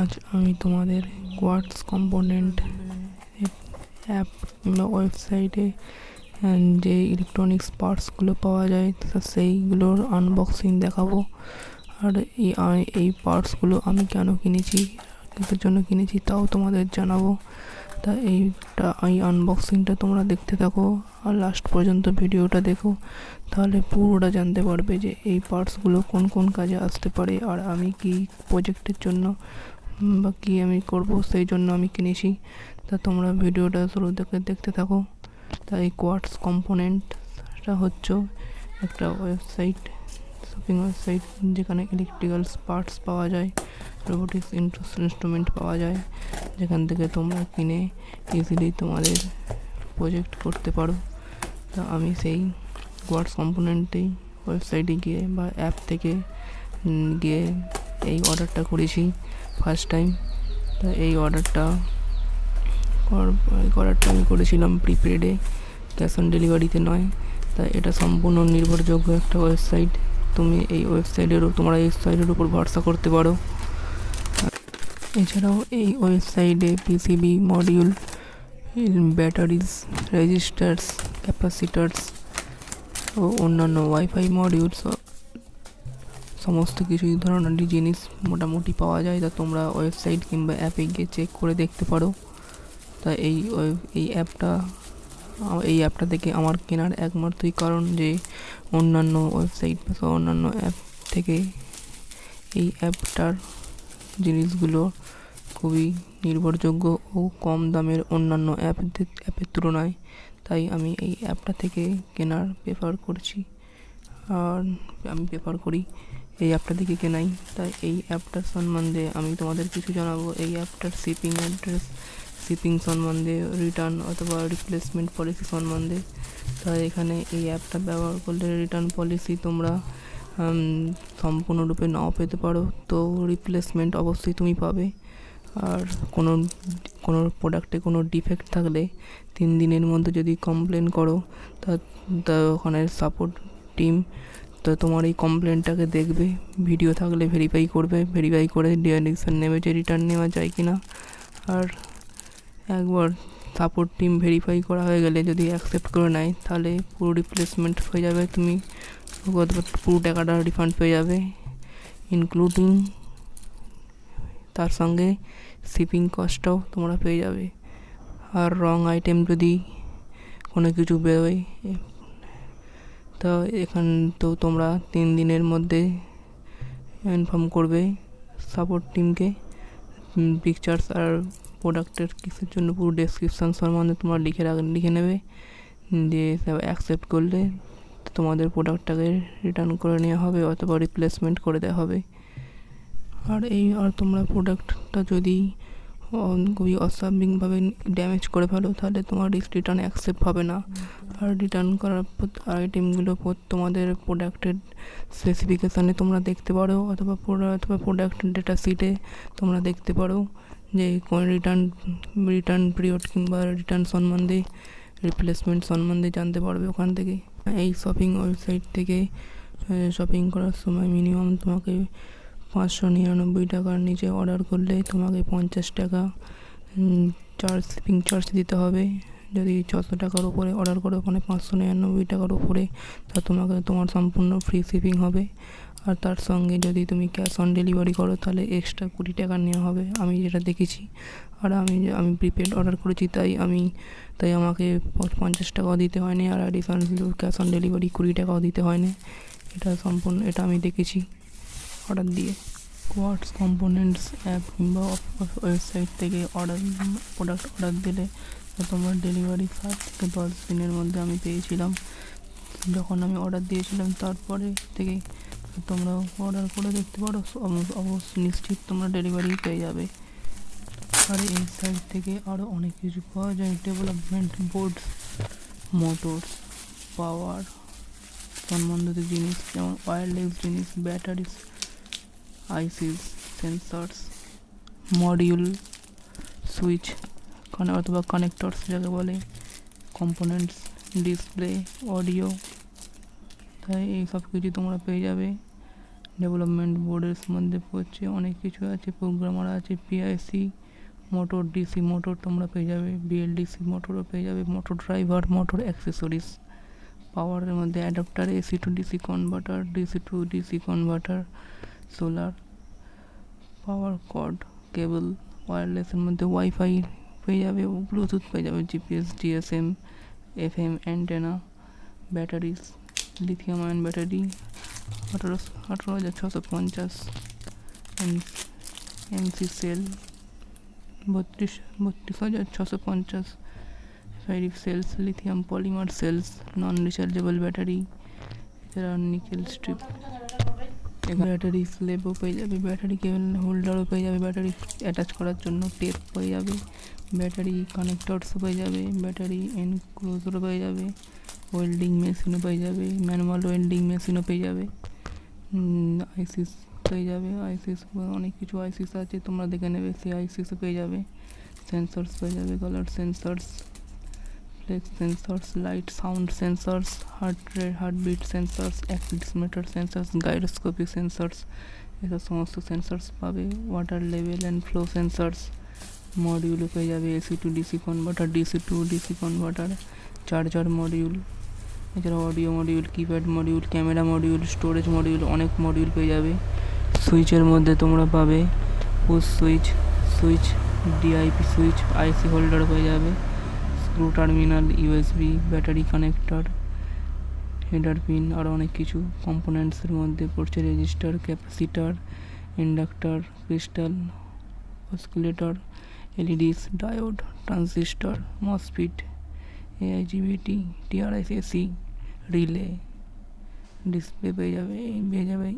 আজ আমি তোমাদের কোয়ার্টস কম্পোনেন্ট অ্যাপ কিংবা ওয়েবসাইটে যে ইলেকট্রনিক্স পার্টসগুলো পাওয়া যায় সেইগুলোর আনবক্সিং দেখাবো। আর এই পার্টসগুলো আমি কেন কিনেছি, কিসের জন্য কিনেছি তাও তোমাদের জানাবো। তা এই আনবক্সিংটা তোমরা দেখতে থাকো আর লাস্ট পর্যন্ত ভিডিওটা দেখো, তাহলে পুরোটা জানতে পারবে যে এই পার্টসগুলো কোন কোন কাজে আসতে পারে আর আমি কি প্রজেক্টের জন্য বা কী আমি করব সেই জন্য আমি কিনেছি। তা তোমরা ভিডিওটা শুরু থেকে দেখতে থাকো। তা এই কোয়ার্টস কম্পোনেন্টটা হচ্ছে একটা ওয়েবসাইট, শপিং ওয়েবসাইট, যেখানে ইলেকট্রিক্যাল পার্টস পাওয়া যায়, রোবোটিক্স ইনস্ট্রুমেন্ট পাওয়া যায়, যেখান থেকে তোমরা কিনে ইজিলি তোমাদের প্রজেক্ট করতে পারো। তা আমি সেই কোয়ার্টস কম্পোনেন্টেই ওয়েবসাইটে গিয়ে বা অ্যাপ থেকে গিয়ে এই অর্ডারটা করেছি ফার্স্ট টাইম। তা এই অর্ডারটা আমি করেছিলাম প্রিপেডে, ক্যাশ অন ডেলিভারিতে নয়। তা এটা সম্পূর্ণ নির্ভরযোগ্য একটা ওয়েবসাইট। তুমি এই তোমরা এই ওয়েবসাইটের উপর ভরসা করতে পারো। এছাড়াও এই ওয়েবসাইটে পিসিবি মডিউল, ব্যাটারিজ, রেজিস্টার্স, ক্যাপাসিটার্স ও অন্যান্য ওয়াইফাই মডিউলস সমস্ত কিছু ধরনের জিনিস মোটামুটি পাওয়া যায়। তা তোমরা ওয়েবসাইট কিংবা অ্যাপে গিয়ে চেক করে দেখতে পারো। তা এই অ্যাপটা থেকে আমার কেনার একমাত্রই কারণ যে অন্যান্য ওয়েবসাইট বা অন্যান্য অ্যাপ থেকে এই অ্যাপটার জিনিসগুলো খুবই নির্ভরযোগ্য ও কম দামের অন্যান্য অ্যাপের তুলনায়। তাই আমি এই অ্যাপটা থেকে কেনার প্রেফার করছি আর আমি প্রেফার করি এই অ্যাপটা থেকে কেনাই। তাই এই অ্যাপটার সম্বন্ধে আমি তোমাদের কিছু জানাবো। এই অ্যাপটার শিপিং সম্বন্ধে, রিটার্ন অথবা রিপ্লেসমেন্ট পলিসি সম্বন্ধে। তাই এখানে এই অ্যাপটা ব্যবহার করলে রিটার্ন পলিসি তোমরা সম্পূর্ণরূপে নাও পেতে পারো, তো রিপ্লেসমেন্ট অবশ্যই তুমি পাবে। আর কোনো প্রোডাক্টে কোনো ডিফেক্ট থাকলে 3 দিনের মধ্যে যদি কমপ্লেন করো, তা ওখানে সাপোর্ট টিম তো তোমার এই কমপ্লেনটাকে দেখবে, ভিডিও থাকলে ভেরিফাই করে ডিরেকশন নেবে যে রিটার্ন নেওয়া যায় কি না। আর একবার সাপোর্ট টিম ভেরিফাই করা হয়ে গেলে যদি অ্যাকসেপ্ট করে নেয়, তাহলে পুরো রিপ্লেসমেন্ট হয়ে যাবে, তুমি পুরো টাকাটা রিফান্ড পেয়ে যাবে, ইনক্লুডিং তার সঙ্গে শিপিং কস্টটাও তোমরা পেয়ে যাবে। আর রং আইটেম যদি কোনো কিছু বেরোয়, তো তো তোমরা 3 দিনের মধ্যে ইনফর্ম করবে সাপোর্ট টিমকে। পিকচার্স আর প্রোডাক্টের কিসের জন্য পুরো ডেসক্রিপশান সম্বন্ধে তোমরা লিখে নেবে, দিয়ে অ্যাকসেপ্ট করলে তোমাদের প্রোডাক্টটাকে রিটার্ন করে নেওয়া হবে অথবা রিপ্লেসমেন্ট করে দেওয়া হবে। আর তোমরা প্রোডাক্টটা যদি খুবই অস্বাভাবিকভাবে ড্যামেজ করে ফেলো, তাহলে তোমার রিটার্ন অ্যাকসেপ্ট হবে না। আর রিটার্ন করার আইটেমগুলো তোমাদের প্রোডাক্টের স্পেসিফিকেশানে তোমরা দেখতে পারো অথবা প্রোডাক্ট ডেটা শিটে তোমরা দেখতে পারো যে কোন রিটার্ন পিরিয়ড কিংবা রিটার্ন সম্বন্ধে, রিপ্লেসমেন্ট সম্বন্ধে জানতে পারবে ওখান থেকে। এই শপিং ওয়েবসাইট থেকে শপিং করার সময় মিনিমাম তোমাকে 599 টাকার নিচে অর্ডার করলে তোমাকে 50 টাকা শিপিং চার্জ দিতে হবে। যদি 600 টাকার উপরে অর্ডার করো, ওখানে 599 টাকার উপরে, তা তোমার সম্পূর্ণ ফ্রি শিপিং হবে। আর তার সঙ্গে যদি তুমি ক্যাশ অন ডেলিভারি করো, তাহলে এক্সট্রা 20 টাকা নেওয়া হবে, আমি যেটা দেখেছি। আর আমি প্রিপেড অর্ডার করেছি, তাই আমাকে 50 টাকাও দিতে হয়নি, আর অ্যাডিশনাল ক্যাশ অন ডেলিভারি 20 টাকাও দিতে হয়নি। এটা আমি দেখেছি অর্ডার দিয়ে। কোয়ার্টস কম্পোনেন্টস অ্যাপ কিংবা ওয়েবসাইট থেকে প্রোডাক্ট অর্ডার দিলে তোমার ডেলিভারি 7 থেকে 10 দিনের মধ্যে আমি পেয়েছিলাম। যখন আমি অর্ডার দিয়েছিলাম তারপরে থেকে তোমরা অর্ডার করে দেখতে পারো, অবশ্যই নিশ্চিত তোমরা ডেলিভারি পেয়ে যাবে। আর এই সাইট থেকে আরও অনেক কিছু পাওয়া যায়, ডেভেলপমেন্ট বোর্ডস, মোটরস, পাওয়ার সম্বন্ধিত জিনিস, যেমন ওয়্যারলেস জিনিস, batteries, ICs, sensors, module, switch অথবা কানেক্টরস যাকে বলে, কম্পোনেন্টস, ডিসপ্লে, অডিও। তাই এই সব কিছু তোমরা পেয়ে যাবে। ডেভেলপমেন্ট বোর্ডের মধ্যে পড়ছে, অনেক কিছু আছে, প্রোগ্রামার আছে, পিআইসি মোটর, ডিসি মোটর তোমরা পেয়ে যাবে, বিএলডিসি মোটরও পেয়ে যাবে, মোটর ড্রাইভার, মোটর অ্যাক্সেসরিজ, পাওয়ারের মধ্যে adapter, AC to DC converter, DC to DC converter, solar power cord, cable, ওয়্যারলেসের মধ্যে ওয়াইফাই পেয়ে যাবে, ব্লুটুথ পেয়ে যাবে, GPS, GSM, FM antenna, batteries, lithium ion battery 18,650, MC cell 32,650, ferric cells, lithium polymer cells, non rechargeable battery, এছাড়া nickel strip, battery স্লেবও পেয়ে যাবে, ব্যাটারি কেবল হোল্ডারও পেয়ে যাবে, ব্যাটারি অ্যাটাচ করার জন্য টেপ পেয়ে যাবে, ব্যাটারি কানেক্টরসও পেয়ে যাবে, ব্যাটারি এনক্লোজারও পেয়ে যাবে, ওয়েল্ডিং মেশিনও পেয়ে যাবে, ম্যানুয়াল ওয়েল্ডিং মেশিনও পেয়ে যাবে, আইসিস পেয়ে যাবে, আইসিস অনেক কিছু আইসিস আছে, তোমরা দেখে নেবে, সেই আইসিসও পেয়ে যাবে, সেন্সর্স পেয়ে যাবে, colour sensors, flex sensors, light sound sensors, heart rate, heartbeat sensors, accelerometer sensors, gyroscopic sensors, এসব সমস্ত সেন্সর্স পাবে, water level and flow sensors, মডিউলও পেয়ে যাবে, AC to DC converter, DC to DC converter, charger module, এছাড়া audio module, keypad module, camera module, storage module, অনেক module পেয়ে যাবে। সুইচের মধ্যে তোমরা পাবে push switch, switch DIP switch, IC holder পেয়ে যাবে, screw terminal, USB, battery connector, header pin, আরও অনেক কিছু কম্পোনেন্টসের মধ্যে পড়ছে resistor, capacitor, inductor, crystal, oscillator, LEDs, diode, transistor, MOSFET, IGBT, টিআরএসএসি, রিলে, ডিসপ্লে পেয়ে যাবে,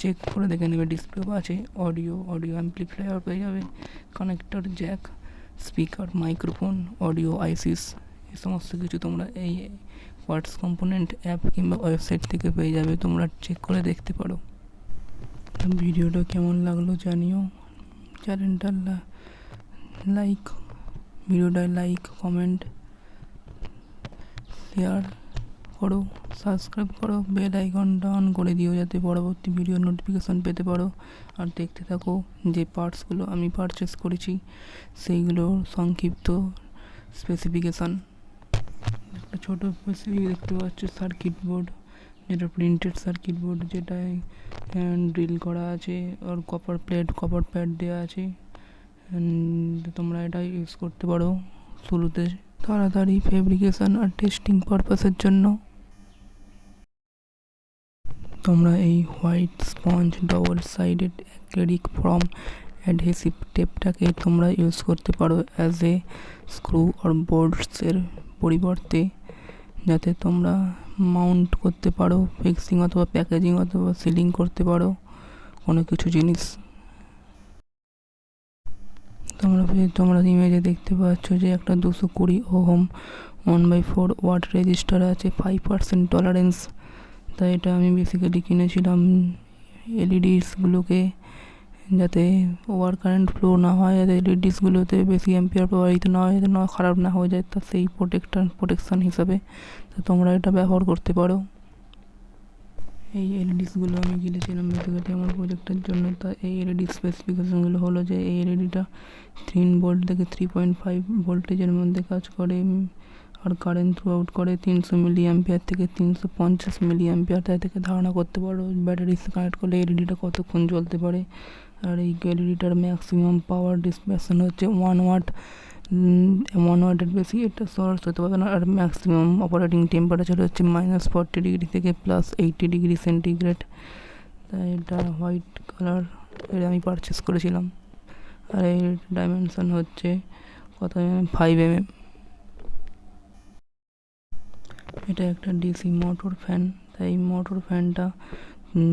চেক করে দেখে নেবে ডিসপ্লে আছে, অডিও অ্যাম্প্লিফায়ার পেয়ে যাবে, connector, jack, speaker, microphone, audio ICs, এই সমস্ত কিছু তোমরা এই কোয়ার্টস কম্পোনেন্ট অ্যাপ কিংবা ওয়েবসাইট থেকে পেয়ে যাবে, তোমরা চেক করে দেখতে পারো। ভিডিওটা কেমন লাগলো জানিও, চ্যানেলটা লাইক কমেন্ট শেয়ার করো, সাবস্ক্রাইব করো, বেল আইকনটা অন করে দিও যাতে পরবর্তী ভিডিও নোটিফিকেশান পেতে পারো। আর দেখতে থাকো যে পার্টসগুলো আমি পারচেস করেছি সেইগুলোর সংক্ষিপ্ত স্পেসিফিকেশান। একটা ছোটো স্পেসিফিক দেখতে পাচ্ছ সার্কিট বোর্ড, যেটা প্রিন্টেড সার্কিট বোর্ড, যেটায় ড্রিল করা আছে, আর কপার প্যাড দেওয়া আছে। তোমরা এটা ইউজ করতে পারো শুরুতে তাড়াতাড়ি ফেব্রিকেশন আর টেস্টিং পারপাসের জন্য। তোমরা এই white sponge double sided acrylic foam adhesive টেপটাকে তোমরা ইউজ করতে পারো অ্যাজ এ স্ক্রু আর বোল্টসের পরিবর্তে, যাতে তোমরা মাউন্ট করতে পারো, ফিক্সিং অথবা প্যাকেজিং অথবা সিলিং করতে পারো কোনো কিছু জিনিস। তোমরা ইমেজে দেখতে পাচ্ছ যে একটা 220 ওহম 1/4 ওয়াট রেজিস্টার আছে, 5% টলারেন্স। তাই এটা আমি বেসিক্যালি কিনেছিলাম এলইডিসগুলোকে যাতে ওভার কারেন্ট ফ্লো না হয়, যাতে এলইডিসগুলোতে বেশি অ্যাম্পিয়ার প্রবাহিত না হয়, যাতে খারাপ না হয়ে যায়, তা সেই প্রোটেকশান হিসাবে তো তোমরা এটা ব্যবহার করতে পারো। এই এলইডিসগুলো আমি কিনেছিলাম বেসিক্যালি আমার প্রজেক্টের জন্য। তা এই এলইডি স্পেসিফিকেশানগুলো হলো যে এই এলইডিটা 3 ভোল্ট থেকে 3.5 ভোল্টেজের মধ্যে কাজ করে, আর কারেন্ট থ্রু আউট করে 300 মিলি অ্যাম্পিয়ার থেকে 350 মিলি অ্যাম্পিয়ার। তাই থেকে ধারণা করতে পারো ব্যাটারির সাথে কানেক্ট করলে এলইডিটা কতক্ষণ জ্বলতে পারে। আর এই এলইডিটার ম্যাক্সিমাম পাওয়ার ডিসপ্যাশন হচ্ছে 1 ওয়াটের বেশি এটা সোর্স হতে পারে না। আর ম্যাক্সিমাম অপারেটিং টেম্পারেচার হচ্ছে -40 ডিগ্রি থেকে +80 ডিগ্রি সেন্টিগ্রেড। তাই এটা হোয়াইট কালার এটা আমি পারচেস করেছিলাম। আর এর ডাইমেনশন হচ্ছে 5 mm। এটা একটা ডিসি মোটর ফ্যান। তাই মোটর ফ্যানটা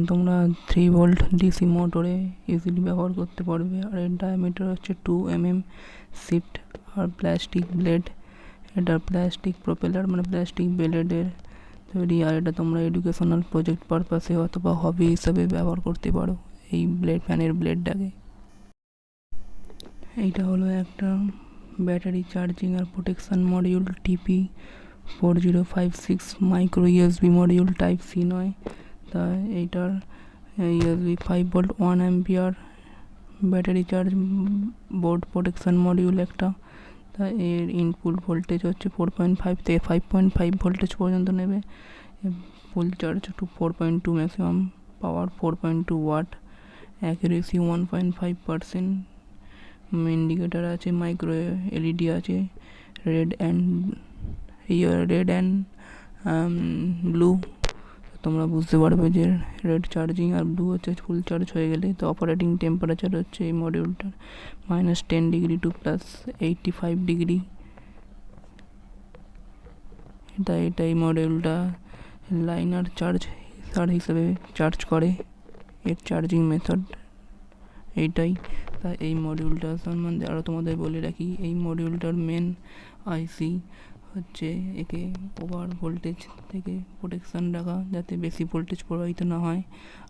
তোমরা 3 ভোল্ট ডিসি মোটরে ইজিলি ব্যবহার করতে পারবে। আর এর ডায়ামিটার হচ্ছে 2 mm, শিফট আর প্লাস্টিক ব্লেড। এটা প্লাস্টিক প্রপেলার মানে প্লাস্টিক ব্লেডের তৈরি। আর এটা তোমরা এডুকেশনাল প্রজেক্ট পারপাসে অথবা হবি হিসাবে ব্যবহার করতে পারো এই ফ্যানের ব্লেডটাকে। এইটা হলো একটা ব্যাটারি চার্জিং আর protection module TP4056 micro USB module type C নয়। তা এইটার USB 5 volt 1 ampere battery charge board protection module একটা। তা এর ইনপুট ভোল্টেজ হচ্ছে 4.5 থেকে 5.5 ভোল্টেজ পর্যন্ত নেবে। Full charge to 4.2, maximum power 4.2 watt, accuracy 1.5%। Indicator আছে, মাইক্রো এলইডি আছে, রেড অ্যান্ড ব্লু। তোমরা বুঝতে পারবে যে রেড চার্জিং আর ব্লু হচ্ছে ফুল চার্জ হয়ে গেলে। তো অপারেটিং টেম্পারেচার হচ্ছে এই মডিউলটার -10 ডিগ্রি টু +85 ডিগ্রি। এটা এই মডিউলটা লাইনার চার্জ হিসেবে চার্জ করে। এর চার্জিং মেথড এইটাই। তা এই মডিউলটার সম্বন্ধে আরও তোমাদের বলে রাখি, এই মডিউলটার মেন আইসি হচ্ছে একে ওভার ভোল্টেজ থেকে প্রোটেকশান রাখা, যাতে বেশি ভোল্টেজ প্রবাহিত না হয়।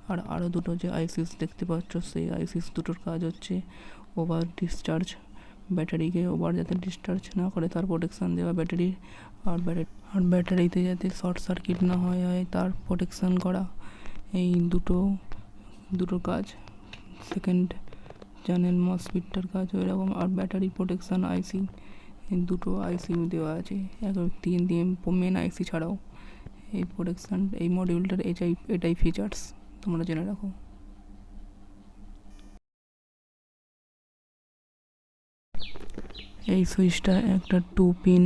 আর আরও দুটো যে আইসিস দেখতে পাচ্ছ, সেই আইসিস দুটোর কাজ হচ্ছে ওভার ডিসচার্জ, ব্যাটারিকে ওভার যাতে ডিসচার্জ না করে তার প্রোটেকশান দেওয়া ব্যাটারির। আর ব্যাটারিতে যাতে শর্ট সার্কিট না হয় তার প্রোটেকশান করা। এই দুটো কাজ। সেকেন্ড চ্যানেল মসফিটটার কাজ এরকম। আর ব্যাটারি প্রোটেকশান আইসি, এই দুটো আইসি দেওয়া আছে এক দিয়ে মেন আইসি ছাড়াও। এই প্রোটেকশান এই মডিউলটার এটাই ফিচার্স, তোমরা জেনে রাখো। এই সুইচটা একটা 2 pin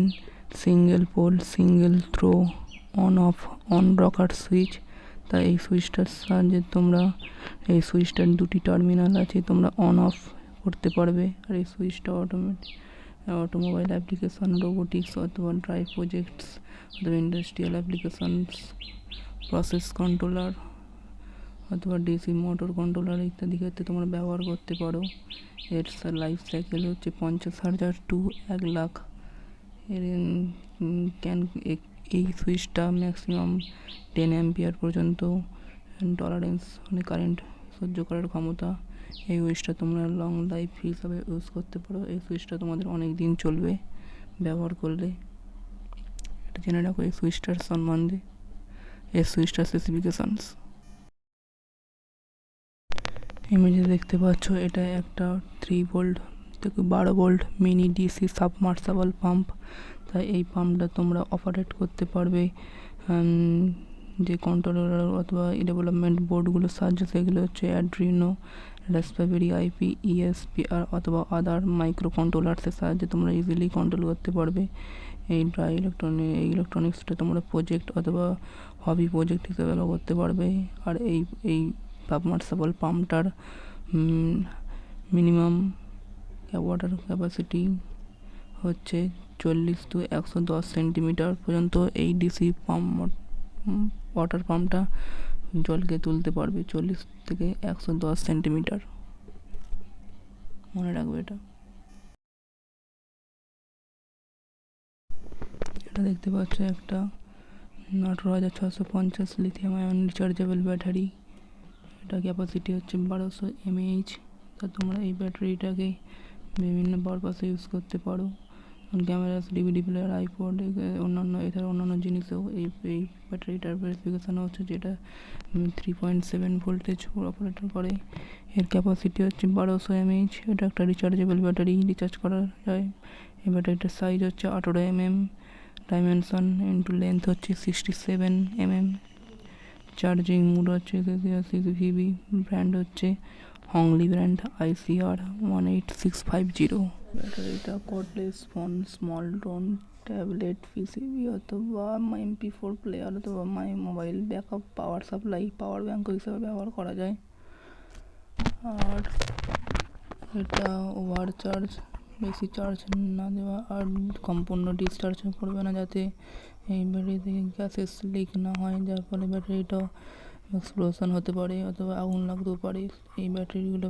single pole single throw on rocker switch. তাই এই সুইচটার সাহায্যে তোমরা এই সুইচটার দুটি টার্মিনাল আছে, তোমরা অন অফ করতে পারবে। আর এই সুইচটা অটোমোবাইল অ্যাপ্লিকেশান, রোবোটিক্স অথবা ড্রাইভ প্রজেক্টস অথবা ইন্ডাস্ট্রিয়াল অ্যাপ্লিকেশানস, প্রসেস কন্ট্রোলার অথবা ডিসি মোটর কন্ট্রোলার ইত্যাদি ক্ষেত্রে তোমরা ব্যবহার করতে পারো। এর লাইফ সাইকেল হচ্ছে 50,000 টু 1 লাখ। এর এই সুইচটা ম্যাক্সিমাম 10 অ্যাম্পিয়ার পর্যন্ত টলারেন্স মানে কারেন্ট সহ্য করার ক্ষমতা। এই সুইচটা তোমরা লং লাইফ হিসাবে ইউজ করতে পারো। এই সুইচটা তোমাদের অনেক দিন চলবে ব্যবহার করলে। এটা জেনে রাখো এই সুইচটার সম্বন্ধে, এই সুইচটার স্পেসিফিকেশানস। ইমেজে দেখতে পাচ্ছ এটা একটা 3 ভোল্ট থেকে 12 ভোল্ট মিনি ডিসি সাবমার্সাবল পাম্প। তাই এই পাম্পটা তোমরা অপারেট করতে পারবে যে কন্ট্রোলার অথবা ডেভেলপমেন্ট বোর্ডগুলোর সাহায্যে। সেগুলো হচ্ছে অ্যাড্রিনো, রাস্পবেরি আইপি, ইএসপিআর অথবা আদার মাইক্রো কন্ট্রোলার্সের সাহায্যে তোমরা ইজিলি কন্ট্রোল করতে পারবে। এই ইলেকট্রনিক্সটা তোমরা প্রজেক্ট অথবা হবি প্রজেক্ট হিসেবে ব্যবহার করতে পারবে। আর এই সাবমার্সাবল পাম্পটার মিনিমাম ওয়াটার ক্যাপাসিটি হচ্ছে 40 to 110 সেন্টিমিটার পর্যন্ত। এই ডিসি ওয়াটার পাম্পটা জলকে তুলতে পারবে 40 থেকে 110 সেন্টিমিটার, মনে রাখবে এটা। এটা দেখতে পাচ্ছ একটা 18,650 লিথিয়াম আয়ন রিচার্জেবল ব্যাটারি। এটা ক্যাপাসিটি হচ্ছে 1200 mAh। তা তোমরা এই ব্যাটারিটাকে বিভিন্ন পারপাসে ইউজ করতে পারো। ক্যামেরা, ডিভিডি প্লেয়ার, আইপড, এছাড়া অন্যান্য জিনিসেও এই ব্যাটারিটার স্পেসিফিকেশান হচ্ছে যেটা 3.7 ভোল্টেজ অপারেটর করে। এর ক্যাপাসিটি হচ্ছে 1200 mAh। এটা একটা রিচার্জেবল ব্যাটারি, রিচার্জ করা যায়। এই ব্যাটারিটার সাইজ হচ্ছে 18 mm, ডাইমেনশন ইন্টু লেন্থ হচ্ছে 67 mm। চার্জিং মোড হচ্ছে 650। ব্র্যান্ড হচ্ছে হংলি ব্র্যান্ড, ICR 18650। ব্যাটারিটা cordless phone, small drone, tablet, PCB অথবা MP4 প্লেয়ার অথবা mobile backup power supply, power bank হিসেবে ব্যবহার করা যায়। আর এটা ওভার চার্জ, বেশি চার্জ না দেওয়া আর সম্পূর্ণ ডিসচার্জ করবে না, যাতে এই ব্যাটারি থেকে গ্যাসেস লিক না হয়, যার ফলে ব্যাটারিটা এক্সপ্লোশন হতে পারে অথবা আগুন লাগতেও পারে। এই ব্যাটারিগুলো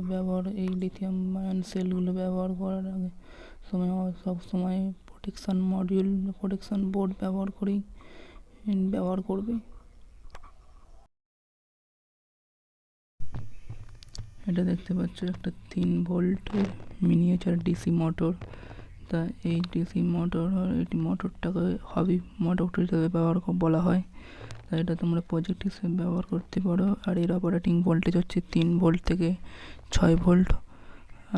এই লিথিয়াম আয়ন সেলগুলো ব্যবহার করার আগে সব সময় প্রোটেকশান বোর্ড ব্যবহার করবে। এটা দেখতে পাচ্ছ একটা 3 ভোল্টের মিনিয়েচার ডিসি মোটর। তা এই ডিসি মোটর, এই মোটরটাকে হবি মোটর হিসেবে ব্যবহার বলা হয়। তাই এটা তোমরা প্রজেক্ট হিসেবে ব্যবহার করতে পারো। আর এর অপারেটিং ভোল্টেজ হচ্ছে 3 ভোল্ট থেকে 6 ভোল্ট।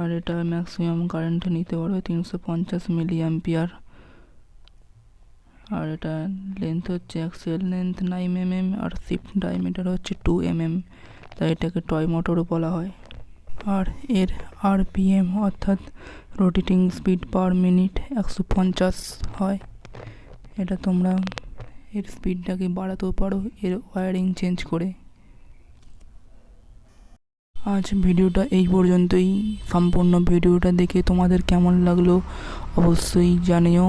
আর এটা ম্যাক্সিমাম কারেন্ট নিতে পারবে 350 মিলি অ্যাম্পিয়ার। আর এটা লেন্থ হচ্ছে অ্যাক্সিয়াল লেন্থ 9 mm আর শিফট ডায়ামিটার হচ্ছে 2 mm, তাই এটাকে টয় মোটরও বলা হয়। আর এর RPM অর্থাৎ রোটেটিং স্পিড পার মিনিট 150 হয়। এটা তোমরা এর স্পিডটাকে বাড়াতেও পারো এর ওয়্যারিং চেঞ্জ করে। আজ ভিডিওটা এই পর্যন্তই। সম্পূর্ণ ভিডিওটা দেখে তোমাদের কেমন লাগলো অবশ্যই জানিও।